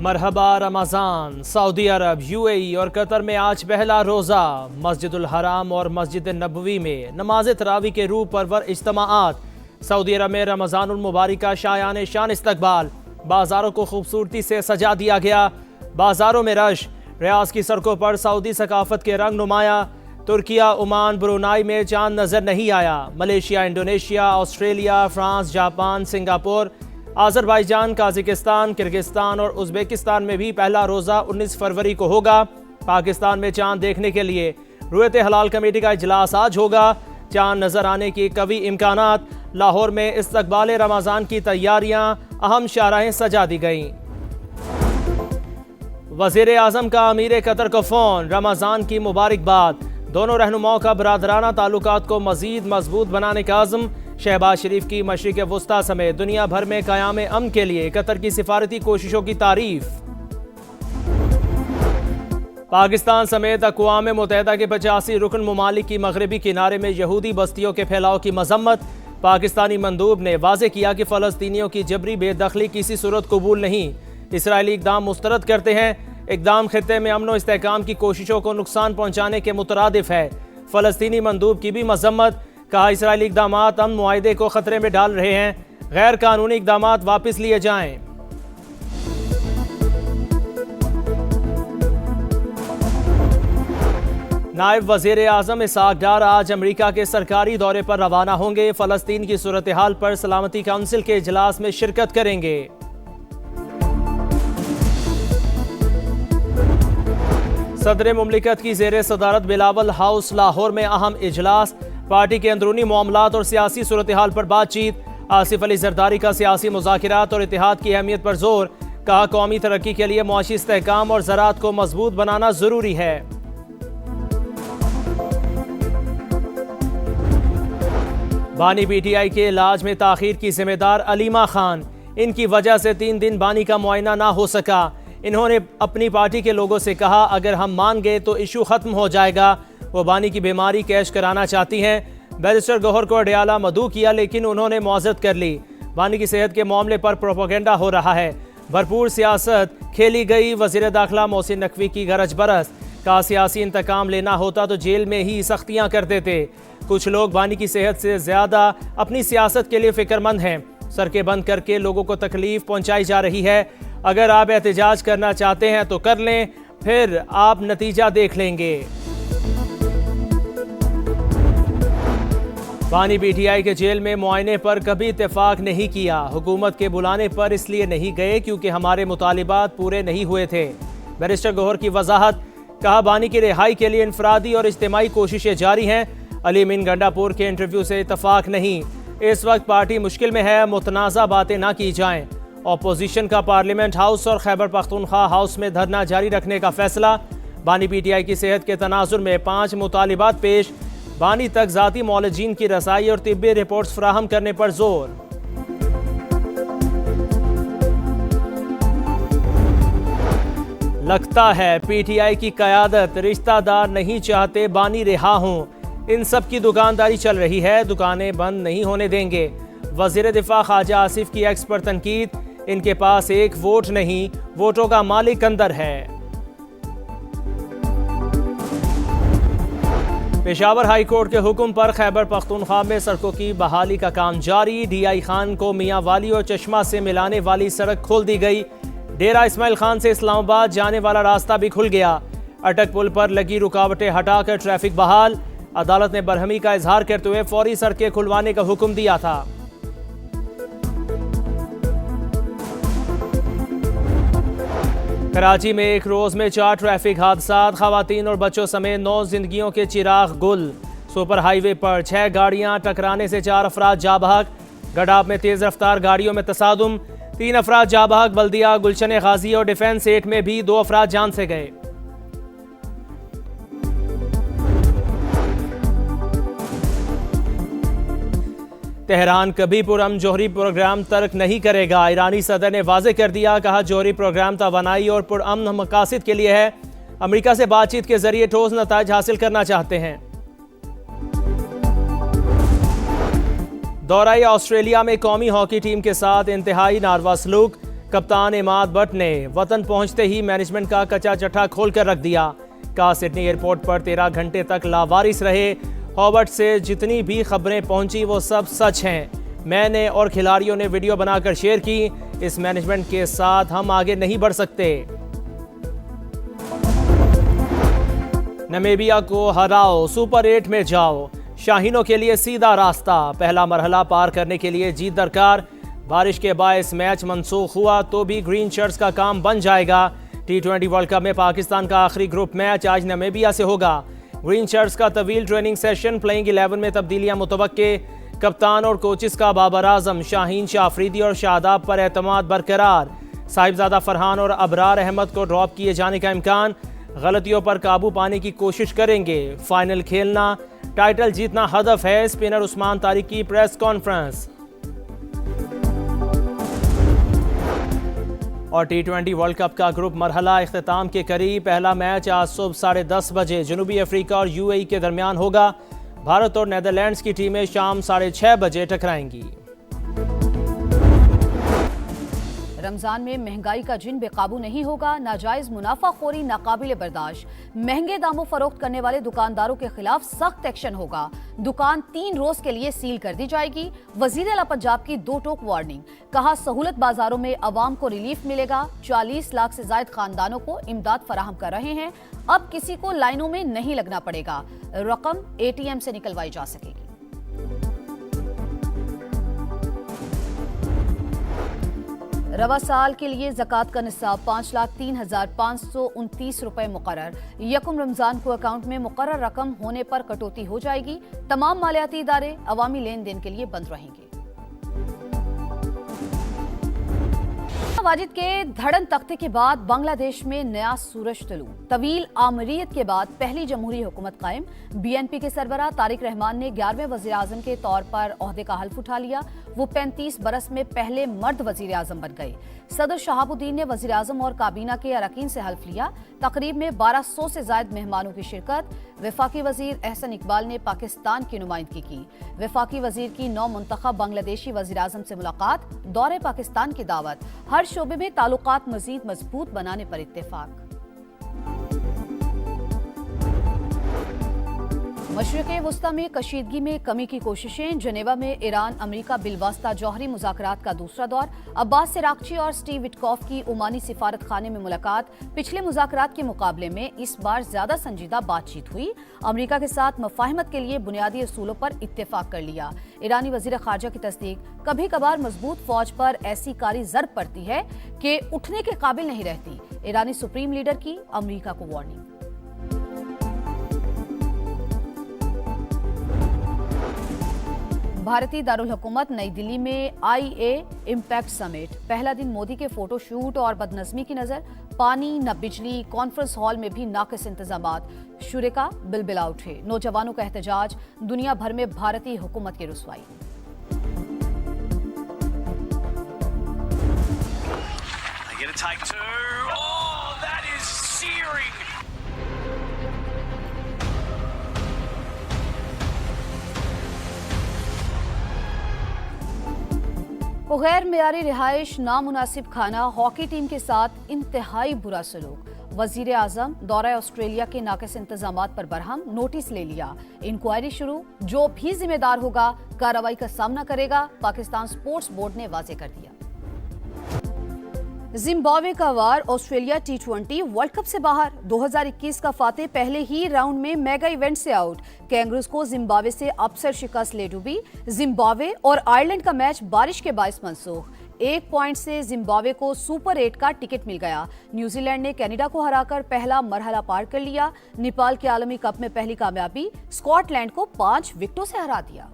मरहबा Ramzan. Saudi अरब, UAE और Qatar में आज पहला रोज़ा। मस्जिदुल हराम और मस्जिद नबवी में नमाज तरावी के रूह परवर इज्तिमाआत। सऊदी अरब में रमज़ानुल मुबारक का शायान शान इस्तकबाल। बाज़ारों को खूबसूरती से सजा दिया गया। बाज़ारों में रश। रियाज की सड़कों पर सऊदी सकाफत के रंग नुमाया। तुर्किया, ओमान, ब्रुनाई में चांद नजर नहीं आया। Malaysia, Indonesia, Australia, France, Japan, Singapore, Azerbaijan, Kazakhstan, Kyrgyzstan और उज़्बेकिस्तान में भी पहला रोज़ा 19 फरवरी को होगा। पाकिस्तान में चांद देखने के लिए रुयत हलाल कमेटी का इजलास आज होगा। चांद नजर आने की कवी इम्कानात। लाहौर में इस्तकबाल रमज़ान की तैयारियां, अहम शाहराहें सजा दी गईं। वज़ीर आज़म का अमीर कतर को फ़ोन, रमज़ान की मुबारकबाद। दोनों रहनुमाओं का बरादराना ताल्लुकात को मज़ीद मजबूत बनाने का आज़म। शहबाज शरीफ की मशरिक़ वुस्ता समेत दुनिया भर में क़याम अमन के लिए कतर की सिफारती कोशिशों की तारीफ। पाकिस्तान समेत अक़वाम मुत्तहिदा के 85 रुकन ममालिक की मगरबी किनारे में यहूदी बस्तियों के फैलाव की मजम्मत। पाकिस्तानी मंदूब ने वाज़ेह किया कि फ़लस्तीनियों की जबरी बेदखली किसी सूरत कबूल नहीं। इसराइली इक़दाम मुस्तरद करते हैं। इक़दाम खित्ते में अमन व इस्तेहकाम की कोशिशों को नुकसान पहुँचाने के मुतरादिफ है। फ़लस्तीनी मंदूब की भी मजम्मत। कहा, इसराइली इक़दामात अमन मुआहिदे को ख़तरे में डाल रहे हैं। गैर कानूनी इक़दामात वापस लिए जाएं। नायब वज़ीर आज़म इसहाक़ डार आज अमरीका के सरकारी दौरे पर रवाना होंगे। फ़लस्तीन की सूरत हाल पर सलामती काउंसिल के इजलास में शिरकत करेंगे। सदर मुमलिकत की ज़ेर सदारत बिलावल हाउस लाहौर में अहम इजलास। पार्टी के अंदरूनी मामलात और सियासी सूरत हाल पर बातचीत। आसिफ अली जरदारी का सियासी मुज़ाकिरात और इत्तेहाद की अहमियत पर जोर। कहा, कौमी तरक्की के लिए मुआशी इस्तेहकाम और ज़राअत को मजबूत बनाना ज़रूरी है। बानी पीटीआई के इलाज में ताख़ीर की जिम्मेदार अलीमा खान। इनकी वजह से 3 दिन बानी का मुआयना ना हो सका। इन्होंने अपनी पार्टी के लोगों से कहा, अगर हम मान गए तो इशू ख़त्म हो जाएगा। वो बानी की बीमारी कैश कराना चाहती हैं। बैरिस्टर गौहर को अडयाला मदऊ किया, लेकिन उन्होंने मुआज़रत कर ली। बानी की सेहत के मामले पर प्रोपेगेंडा हो रहा है। भरपूर सियासत खेली गई। वज़ीर दाखिला मोहसिन नकवी की गरज बरस। का सियासी इंतकाम लेना होता तो जेल में ही सख्तियाँ कर देते। कुछ लोग बानी की सेहत से ज़्यादा अपनी सियासत के लिए फ़िक्रमंद हैं। सड़कें बंद करके लोगों को तकलीफ पहुँचाई जा रही है। अगर आप एहतजाज करना चाहते हैं तो कर लें, फिर आप नतीजा देख लेंगे। बानी पीटीआई के जेल में मुआयने पर कभी इत्तेफाक नहीं किया। हुकूमत के बुलाने पर इसलिए नहीं गए क्योंकि हमारे मुतालिबात पूरे नहीं हुए थे। बैरिस्टर गौहर की वजाहत। कहा, बानी की रिहाई के लिए इनफरादी और इज्तिमाई कोशिशें जारी हैं। अली मीन गंडापुर के इंटरव्यू से इत्तफाक नहीं। इस वक्त पार्टी मुश्किल में है, मुतनाज़ा बातें ना की जाएं। अपोजिशन का पार्लियामेंट हाउस और खैबर पख्तूनख्वा हाउस में धरना जारी रखने का फैसला। बानी पीटीआई की सेहत के तनाजुर में 5 मुतालिबात पेश। बानी तक ज़ाती मौलजीन की रसाई और तिब्बी रिपोर्ट्स फराहम करने पर जोर। लगता है पीटीआई की क़यादत रिश्तेदार नहीं चाहते बानी रिहा हों। इन सब की दुकानदारी चल रही है, दुकानें बंद नहीं होने देंगे। वज़ीर दिफा ख्वाजा आसिफ की एक्स पर तनकीद। इनके पास एक वोट नहीं, वोटों का मालिक अंदर है। पेशावर हाई कोर्ट के हुक्म पर खैबर पख्तूनख्वा में सड़कों की बहाली का काम जारी। डीआई खान को मियाँ वाली और चश्मा से मिलाने वाली सड़क खोल दी गई। डेरा इस्माइल खान से इस्लामाबाद जाने वाला रास्ता भी खुल गया। अटक पुल पर लगी रुकावटें हटाकर ट्रैफिक बहाल। अदालत ने बरहमी का इजहार करते हुए फौरी सड़कें खुलवाने का हुक्म दिया था। कराची में एक रोज में 4 ट्रैफिक हादसात। खवातीन और बच्चों समेत 9 जिंदगियों के चिराग गुल। सुपर हाईवे पर 6 गाड़ियां टकराने से 4 अफराद जाँ बहक। गडाब में तेज रफ्तार गाड़ियों में तसादुम, 3 अफराद जाँ बहक। बल्दिया, गुलशन गाजी और डिफेंस 8 में भी 2 अफराद जान से गए। तेहरान कभी पुरअमन जौहरी प्रोग्राम तर्क नहीं करेगा। ईरानी सदर ने वाज़ेह कर दिया। कहा, जौहरी प्रोग्राम तवानाई और पुरअमन मकासद के लिए है। अमेरिका से बातचीत के जरिए ठोस नताइज हासिल करना चाहते हैं। दौरा ऑस्ट्रेलिया में कौमी हॉकी टीम के साथ इंतहाई नारवा सलूक। कप्तान इमाद बट ने वतन पहुंचते ही मैनेजमेंट का कच्चा चट्टा खोलकर रख दिया। का सिडनी एयरपोर्ट पर 13 घंटे तक लावारिस रहे। हॉबर्ट से जितनी भी खबरें पहुंची वो सब सच हैं। मैंने और खिलाड़ियों ने वीडियो बनाकर शेयर की। इस मैनेजमेंट के साथ हम आगे नहीं बढ़ सकते। नमीबिया को हराओ, सुपर 8 में जाओ। शाहीनों के लिए सीधा रास्ता। पहला मरहला पार करने के लिए जीत दरकार। बारिश के बायस मैच मनसूख हुआ तो भी ग्रीन शर्ट्स का काम बन जाएगा। T20 वर्ल्ड कप में पाकिस्तान का आखिरी ग्रुप मैच आज नमीबिया से होगा। ग्रीन शर्ट्स का तवील ट्रेनिंग सेशन, प्लेइंग 11 में तब्दीलियां मुतवक्के। कप्तान और कोचेस का बाबर आजम, शाहीन, शाफरीदी और शादाब पर एतमाद बरकरार। साहिबजादा फरहान और अबरार अहमद को ड्रॉप किए जाने का इम्कान। गलतियों पर काबू पाने की कोशिश करेंगे। फाइनल खेलना, टाइटल जीतना हदफ है। स्पिनर उस्मान तारिक की प्रेस कॉन्फ्रेंस। और T20 वर्ल्ड कप का ग्रुप मरहला इख्तिताम के करीब। पहला मैच आज सुबह 10:30 बजे जनूबी अफ्रीका और UAE के दरमियान होगा। भारत और नेदरलैंड्स की टीमें शाम 6:30 बजे टकराएंगी। रमजान में महंगाई का जिन बेकाबू नहीं होगा। नाजायज मुनाफाखोरी नाकाबिले बर्दाश्त। महंगे दामों फरोख्त करने वाले दुकानदारों के खिलाफ सख्त एक्शन होगा। दुकान 3 रोज के लिए सील कर दी जाएगी। वजीर आला पंजाब की 2 टोक वार्निंग। कहा, सहूलत बाजारों में अवाम को रिलीफ मिलेगा। 40 लाख से ज्यादा खानदानों को इमदाद फराहम कर रहे हैं। अब किसी को लाइनों में नहीं लगना पड़ेगा। रकम ATM से निकलवाई जा सकेगी। रवा साल के लिए ज़कात का निसाब 5,03,529 रुपए मुकर्रर। यकम रमजान को अकाउंट में मुकर्रर रकम होने पर कटौती हो जाएगी। तमाम मालियाती इदारे अवामी लेन देन के लिए बंद रहेंगे। वाजिद के धड़न तख्ते के बाद बांग्लादेश में नया सूरज तुलू। तवील आमरीत के बाद पहली जमहूरी हुकूमत कायम। BNP के सरबराह तारिक रहमान ने 11वें वजीर आजम के तौर पर ओहदे का हल्फ उठा लिया। वो 35 बरस में पहले मर्द वजीर आजम बन गए। सदर शहाबुद्दीन ने वजीर आजम और काबीना के अरकान से हल्फ लिया। तकरीब में 1200 से ज्यादा मेहमानों की शिरकत। वफाकी वजीर एहसन इकबाल ने पाकिस्तान की नुमाइंदगी की। वफाकी वजीर की 9 मुंतखब बांग्लादेशी वजीर आजम से मुलाकात। दौरे पाकिस्तान की दावत। हर शोबे में ताल्लुकात मजीद मजबूत बनाने पर इत्तेफाक। मशरिक़ वस्ता में कशीदगी में कमी की कोशिशें। जनेवा में ईरान अमेरिका बिलवास्ता जौहरी मुज़ाकरात का दूसरा दौर। अब्बास सिरागची और स्टीव विटकॉफ की ओमानी सिफारत खाने में मुलाकात। पिछले मुज़ाकरात के मुकाबले में इस बार ज्यादा संजीदा बातचीत हुई। अमेरिका के साथ मफाहिमत के लिए बुनियादी असूलों पर इत्तेफाक कर लिया। ईरानी वज़ीर ख़ारजा की तस्दीक। कभी कभार मजबूत फौज पर ऐसी कारी ज़रब पड़ती है कि उठने के काबिल नहीं रहती। ईरानी सुप्रीम लीडर की अमेरिका को वार्निंग। भारतीय दारुल हुकूमत नई दिल्ली में IA इम्पैक्ट समिट। पहला दिन मोदी के फोटो शूट और बदनज़मी की नजर। पानी न बिजली, कॉन्फ्रेंस हॉल में भी नाक़िस इंतजामात। शुरेका बिलबिला उठे। नौजवानों का एहतजाज। दुनिया भर में भारतीय हुकूमत की रुसवाई। गैर मियारी रिहाइश, नामुनासिब खाना, हॉकी टीम के साथ इंतहाई बुरा सलूक। वजीर आजम दौरा ऑस्ट्रेलिया के नाक़िस इंतजामात पर बरहम। नोटिस ले लिया। इंक्वायरी शुरू। जो भी जिम्मेदार होगा कार्रवाई का सामना करेगा। पाकिस्तान स्पोर्ट्स बोर्ड ने वाजे कर दिया। जिम्बाब्वे का वार। ऑस्ट्रेलिया T20 वर्ल्ड कप से बाहर। 2021 का फातेह पहले ही राउंड में मेगा इवेंट से आउट। कैंगरूज को जिम्बाब्वे से अपसेट शिकस्त ले डूबी। जिम्बाब्वे और आयरलैंड का मैच बारिश के बायस मनसूख। 1 पॉइंट से जिम्बाब्वे को सुपर 8 का टिकट मिल गया। न्यूजीलैंड ने कनाडा को हराकर पहला मरहला पार कर लिया। नेपाल के आलमी कप में पहली कामयाबी। स्कॉटलैंड को 5 विकेटों से हरा दिया।